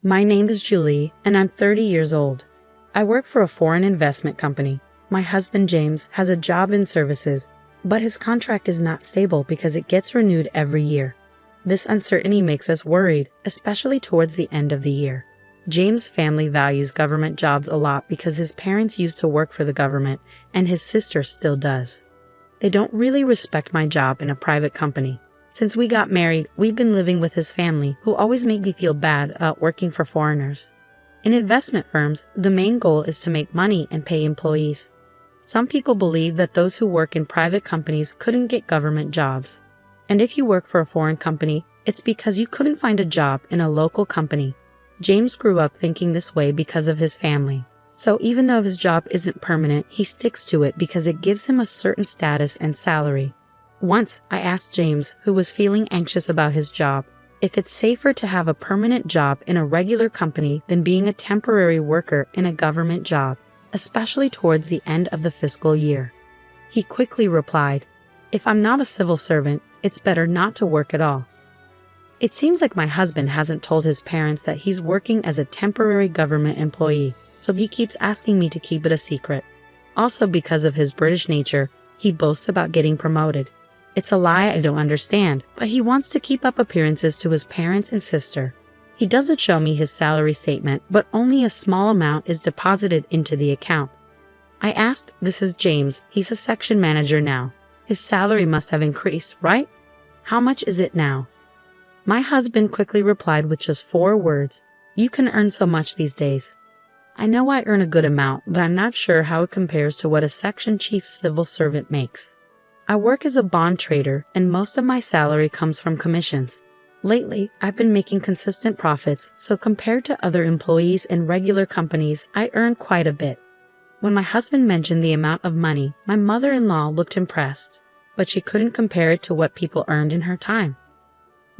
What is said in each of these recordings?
My name is Julie, and I'm 30 years old. I work for a foreign investment company. My husband James has a job in services, but his contract is not stable because it gets renewed every year. This uncertainty makes us worried, especially towards the end of the year. James' family values government jobs a lot because his parents used to work for the government, and his sister still does. They don't really respect my job in a private company. Since we got married, we've been living with his family, who always make me feel bad about working for foreigners. In investment firms, the main goal is to make money and pay employees. Some people believe that those who work in private companies couldn't get government jobs. And if you work for a foreign company, it's because you couldn't find a job in a local company. James grew up thinking this way because of his family. So even though his job isn't permanent, he sticks to it because it gives him a certain status and salary. Once, I asked James, who was feeling anxious about his job, if it's safer to have a permanent job in a regular company than being a temporary worker in a government job, especially towards the end of the fiscal year. He quickly replied, "If I'm not a civil servant, it's better not to work at all." It seems like my husband hasn't told his parents that he's working as a temporary government employee, so he keeps asking me to keep it a secret. Also, because of his British nature, he boasts about getting promoted. It's a lie I don't understand, but he wants to keep up appearances to his parents and sister. He doesn't show me his salary statement, but only a small amount is deposited into the account. I asked, "This is James, he's a section manager now. His salary must have increased, right? How much is it now?" My husband quickly replied with just 4 words, "You can earn so much these days." I know I earn a good amount, but I'm not sure how it compares to what a section chief civil servant makes. I work as a bond trader, and most of my salary comes from commissions. Lately, I've been making consistent profits, so compared to other employees in regular companies, I earn quite a bit. When my husband mentioned the amount of money, my mother-in-law looked impressed, but she couldn't compare it to what people earned in her time.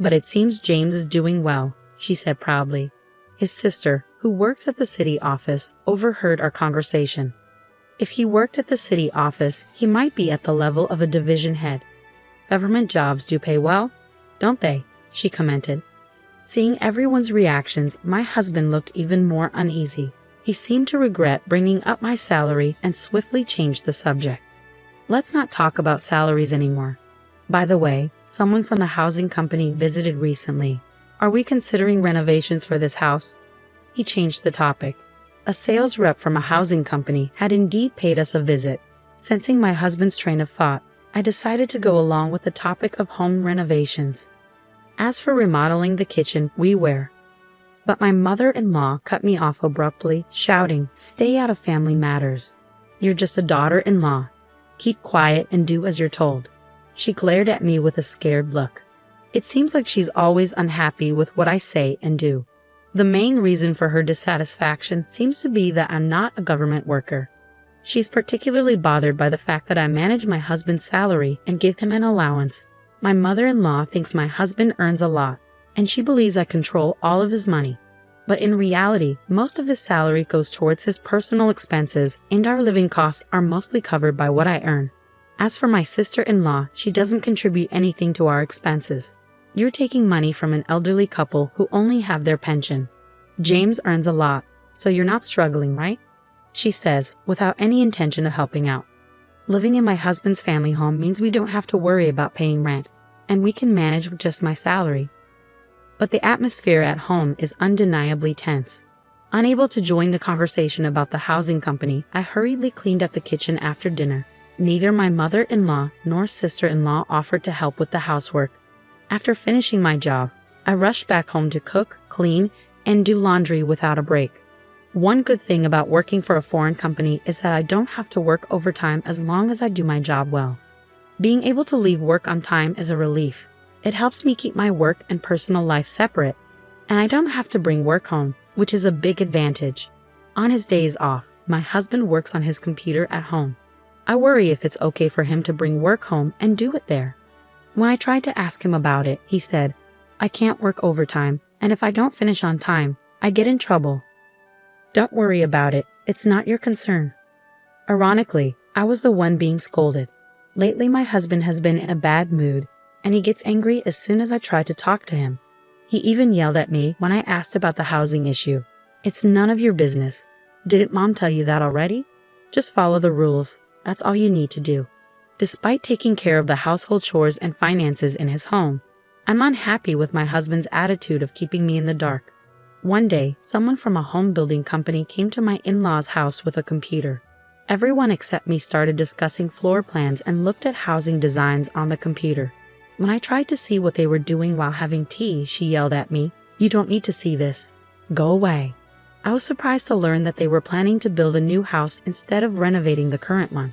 "But it seems James is doing well," she said proudly. His sister, who works at the city office, overheard our conversation. If he worked at the city office, he might be at the level of a division head. "Government jobs do pay well, don't they?" she commented. Seeing everyone's reactions, my husband looked even more uneasy. He seemed to regret bringing up my salary and swiftly changed the subject. "Let's not talk about salaries anymore. By the way, someone from the housing company visited recently. Are we considering renovations for this house?" He changed the topic. A sales rep from a housing company had indeed paid us a visit. Sensing my husband's train of thought, I decided to go along with the topic of home renovations. As for remodeling the kitchen, we were. But my mother-in-law cut me off abruptly, shouting, "Stay out of family matters. You're just a daughter-in-law. Keep quiet and do as you're told." She glared at me with a scared look. It seems like she's always unhappy with what I say and do. The main reason for her dissatisfaction seems to be that I'm not a government worker. She's particularly bothered by the fact that I manage my husband's salary and give him an allowance. My mother-in-law thinks my husband earns a lot, and she believes I control all of his money. But in reality, most of his salary goes towards his personal expenses, and our living costs are mostly covered by what I earn. As for my sister-in-law, she doesn't contribute anything to our expenses. You're taking money from an elderly couple who only have their pension. James earns a lot, so you're not struggling, right? She says, without any intention of helping out. Living in my husband's family home means we don't have to worry about paying rent, and we can manage with just my salary. But the atmosphere at home is undeniably tense. Unable to join the conversation about the housing company, I hurriedly cleaned up the kitchen after dinner. Neither my mother-in-law nor sister-in-law offered to help with the housework. After finishing my job, I rushed back home to cook, clean, and do laundry without a break. One good thing about working for a foreign company is that I don't have to work overtime as long as I do my job well. Being able to leave work on time is a relief. It helps me keep my work and personal life separate, and I don't have to bring work home, which is a big advantage. On his days off, my husband works on his computer at home. I worry if it's okay for him to bring work home and do it there. When I tried to ask him about it, he said, "I can't work overtime, and if I don't finish on time, I get in trouble." Don't worry about it, it's not your concern. Ironically, I was the one being scolded. Lately my husband has been in a bad mood, and he gets angry as soon as I try to talk to him. He even yelled at me when I asked about the housing issue. It's none of your business. Didn't Mom tell you that already? Just follow the rules. That's all you need to do. Despite taking care of the household chores and finances in his home, I'm unhappy with my husband's attitude of keeping me in the dark. One day, someone from a home building company came to my in-laws' house with a computer. Everyone except me started discussing floor plans and looked at housing designs on the computer. When I tried to see what they were doing while having tea, she yelled at me, "You don't need to see this. Go away." I was surprised to learn that they were planning to build a new house instead of renovating the current one.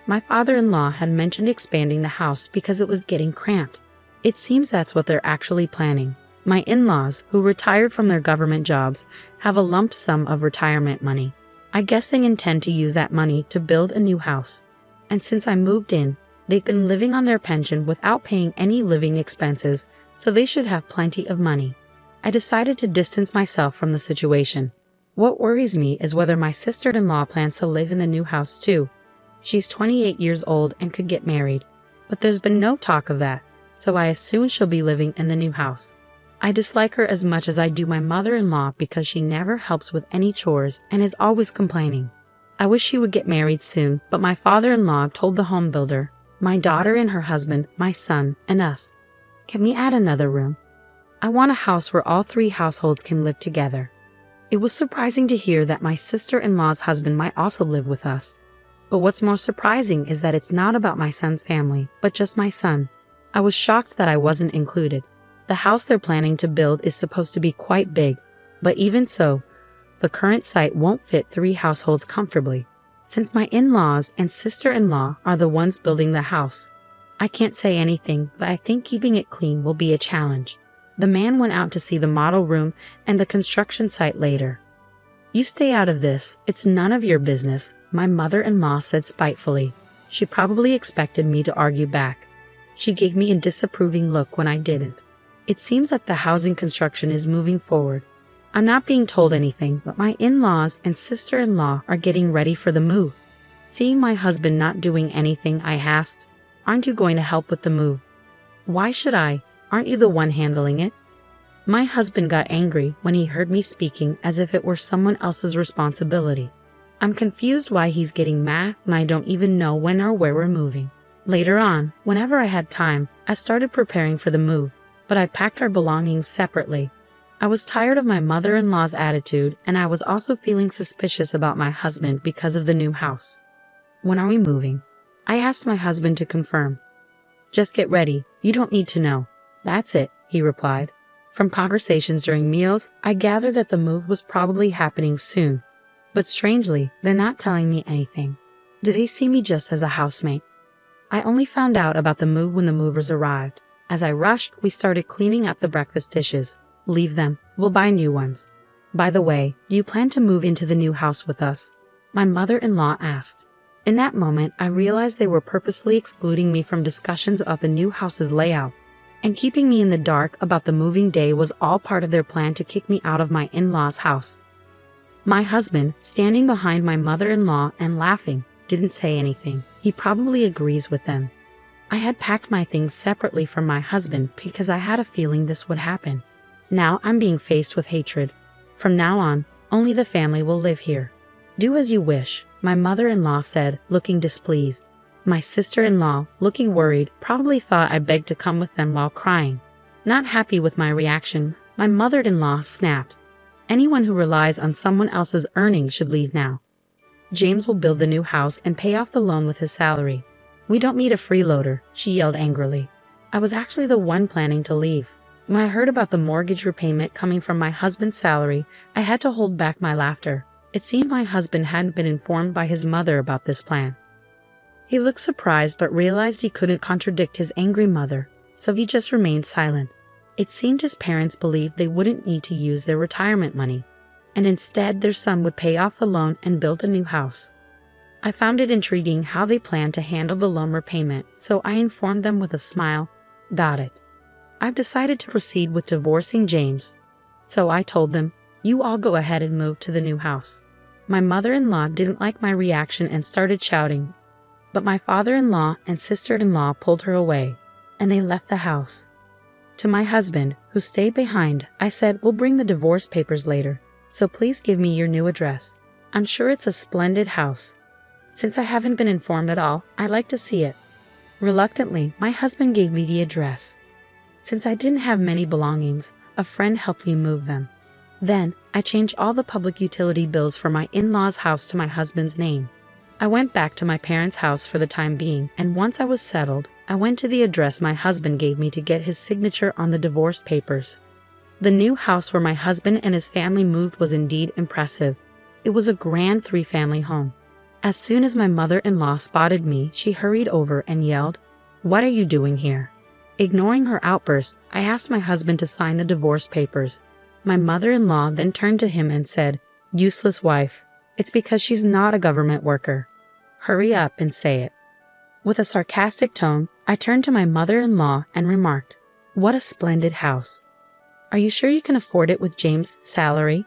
My father-in-law had mentioned expanding the house because it was getting cramped. It seems that's what they're actually planning. My in-laws, who retired from their government jobs, have a lump sum of retirement money. I guess they intend to use that money to build a new house. And since I moved in, they've been living on their pension without paying any living expenses, so they should have plenty of money. I decided to distance myself from the situation. What worries me is whether my sister-in-law plans to live in the new house too. She's 28 years old and could get married, but there's been no talk of that, so I assume she'll be living in the new house. I dislike her as much as I do my mother-in-law because she never helps with any chores and is always complaining. I wish she would get married soon, but my father-in-law told the home builder, my daughter and her husband, my son, and us, "Can we add another room? I want a house where all three households can live together." It was surprising to hear that my sister-in-law's husband might also live with us. But what's more surprising is that it's not about my son's family, but just my son. I was shocked that I wasn't included. The house they're planning to build is supposed to be quite big, but even so, the current site won't fit three households comfortably. Since my in-laws and sister-in-law are the ones building the house, I can't say anything, but I think keeping it clean will be a challenge. The man went out to see the model room and the construction site later. "You stay out of this, it's none of your business," my mother-in-law said spitefully. She probably expected me to argue back. She gave me a disapproving look when I didn't. It seems like the housing construction is moving forward. I'm not being told anything, but my in-laws and sister-in-law are getting ready for the move. Seeing my husband not doing anything, I asked, "Aren't you going to help with the move?" "Why should I? Aren't you the one handling it?" My husband got angry when he heard me speaking as if it were someone else's responsibility. I'm confused why he's getting mad when I don't even know when or where we're moving. Later on, whenever I had time, I started preparing for the move, but I packed our belongings separately. I was tired of my mother-in-law's attitude, and I was also feeling suspicious about my husband because of the new house. "When are we moving?" I asked my husband to confirm. "Just get ready, you don't need to know." "That's it," he replied. From conversations during meals, I gathered that the move was probably happening soon. But strangely, they're not telling me anything. Do they see me just as a housemate? I only found out about the move when the movers arrived. As I rushed, we started cleaning up the breakfast dishes. "Leave them, we'll buy new ones." "By the way, do you plan to move into the new house with us?" my mother-in-law asked. In that moment, I realized they were purposely excluding me from discussions about the new house's layout. And keeping me in the dark about the moving day was all part of their plan to kick me out of my in-laws' house. My husband, standing behind my mother-in-law and laughing, didn't say anything. He probably agrees with them. I had packed my things separately from my husband because I had a feeling this would happen. Now I'm being faced with hatred. From now on, only the family will live here. "Do as you wish," my mother-in-law said, looking displeased. My sister-in-law, looking worried, probably thought I begged to come with them while crying. Not happy with my reaction, my mother-in-law snapped. "Anyone who relies on someone else's earnings should leave now. James will build the new house and pay off the loan with his salary. We don't need a freeloader," she yelled angrily. I was actually the one planning to leave. When I heard about the mortgage repayment coming from my husband's salary, I had to hold back my laughter. It seemed my husband hadn't been informed by his mother about this plan. He looked surprised but realized he couldn't contradict his angry mother, so he just remained silent. It seemed his parents believed they wouldn't need to use their retirement money, and instead their son would pay off the loan and build a new house. I found it intriguing how they planned to handle the loan repayment, so I informed them with a smile, "Got it. I've decided to proceed with divorcing James." So I told them, "You all go ahead and move to the new house." My mother-in-law didn't like my reaction and started shouting, but my father-in-law and sister-in-law pulled her away, and they left the house. To my husband, who stayed behind, I said, "We'll bring the divorce papers later, so please give me your new address. I'm sure it's a splendid house. Since I haven't been informed at all, I'd like to see it." Reluctantly, my husband gave me the address. Since I didn't have many belongings, a friend helped me move them. Then, I changed all the public utility bills for my in-laws' house to my husband's name. I went back to my parents' house for the time being, and once I was settled, I went to the address my husband gave me to get his signature on the divorce papers. The new house where my husband and his family moved was indeed impressive. It was a grand 3-family home. As soon as my mother-in-law spotted me, she hurried over and yelled, "What are you doing here?" Ignoring her outburst, I asked my husband to sign the divorce papers. My mother-in-law then turned to him and said, "Useless wife. It's because she's not a government worker. Hurry up and say it." With a sarcastic tone, I turned to my mother-in-law and remarked, "What a splendid house. Are you sure you can afford it with James' salary?"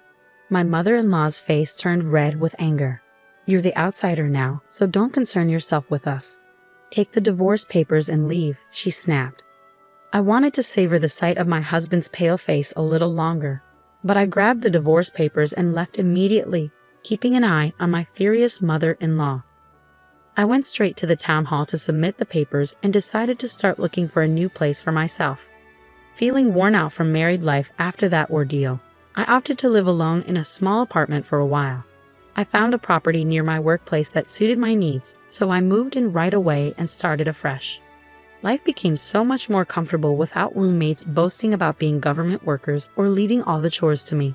My mother-in-law's face turned red with anger. "You're the outsider now, so don't concern yourself with us. Take the divorce papers and leave," she snapped. I wanted to savor the sight of my husband's pale face a little longer, but I grabbed the divorce papers and left immediately, keeping an eye on my furious mother-in-law. I went straight to the town hall to submit the papers and decided to start looking for a new place for myself. Feeling worn out from married life after that ordeal, I opted to live alone in a small apartment for a while. I found a property near my workplace that suited my needs, so I moved in right away and started afresh. Life became so much more comfortable without roommates boasting about being government workers or leaving all the chores to me.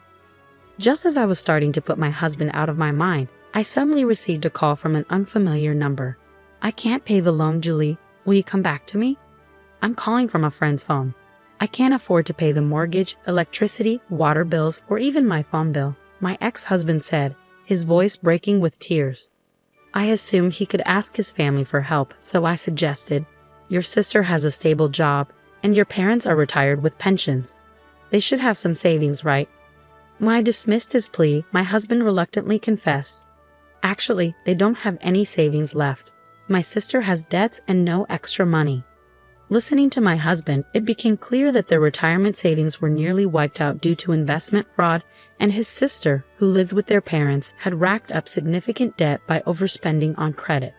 Just as I was starting to put my husband out of my mind, I suddenly received a call from an unfamiliar number. "I can't pay the loan, Julie. Will you come back to me?" "I'm calling from a friend's phone. I can't afford to pay the mortgage, electricity, water bills, or even my phone bill," my ex-husband said, his voice breaking with tears. I assumed he could ask his family for help, so I suggested, "Your sister has a stable job, and your parents are retired with pensions. They should have some savings, right?" When I dismissed his plea, my husband reluctantly confessed, "Actually, they don't have any savings left. My sister has debts and no extra money." Listening to my husband, it became clear that their retirement savings were nearly wiped out due to investment fraud, and his sister, who lived with their parents, had racked up significant debt by overspending on credit.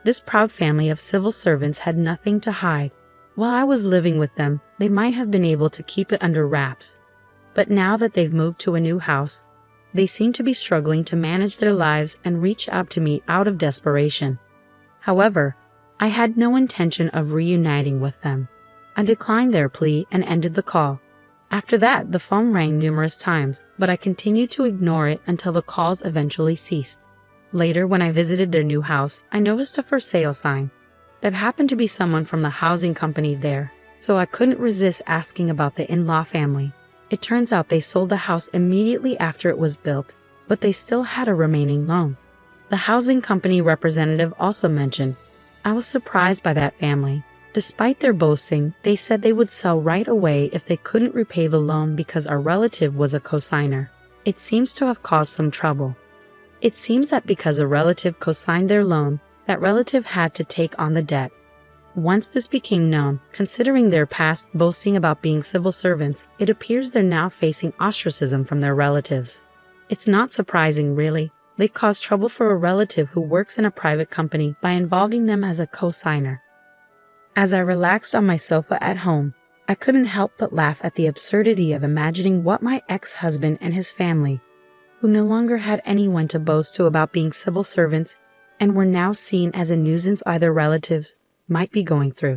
This proud family of civil servants had nothing to hide. While I was living with them, they might have been able to keep it under wraps. But now that they've moved to a new house, they seem to be struggling to manage their lives and reach out to me out of desperation. However, I had no intention of reuniting with them. I declined their plea and ended the call. After that, the phone rang numerous times, but I continued to ignore it until the calls eventually ceased. Later, when I visited their new house, I noticed a for sale sign. There happened to be someone from the housing company there, so I couldn't resist asking about the in-law family. It turns out they sold the house immediately after it was built, but they still had a remaining loan. The housing company representative also mentioned, "I was surprised by that family. Despite their boasting, they said they would sell right away if they couldn't repay the loan because our relative was a cosigner. It seems to have caused some trouble. It seems that because a relative co-signed their loan, that relative had to take on the debt. Once this became known, considering their past boasting about being civil servants, it appears they're now facing ostracism from their relatives. It's not surprising, really. They caused trouble for a relative who works in a private company by involving them as a co-signer." As I relaxed on my sofa at home, I couldn't help but laugh at the absurdity of imagining what my ex-husband and his family, who no longer had anyone to boast to about being civil servants and were now seen as a nuisance by their relatives, might be going through.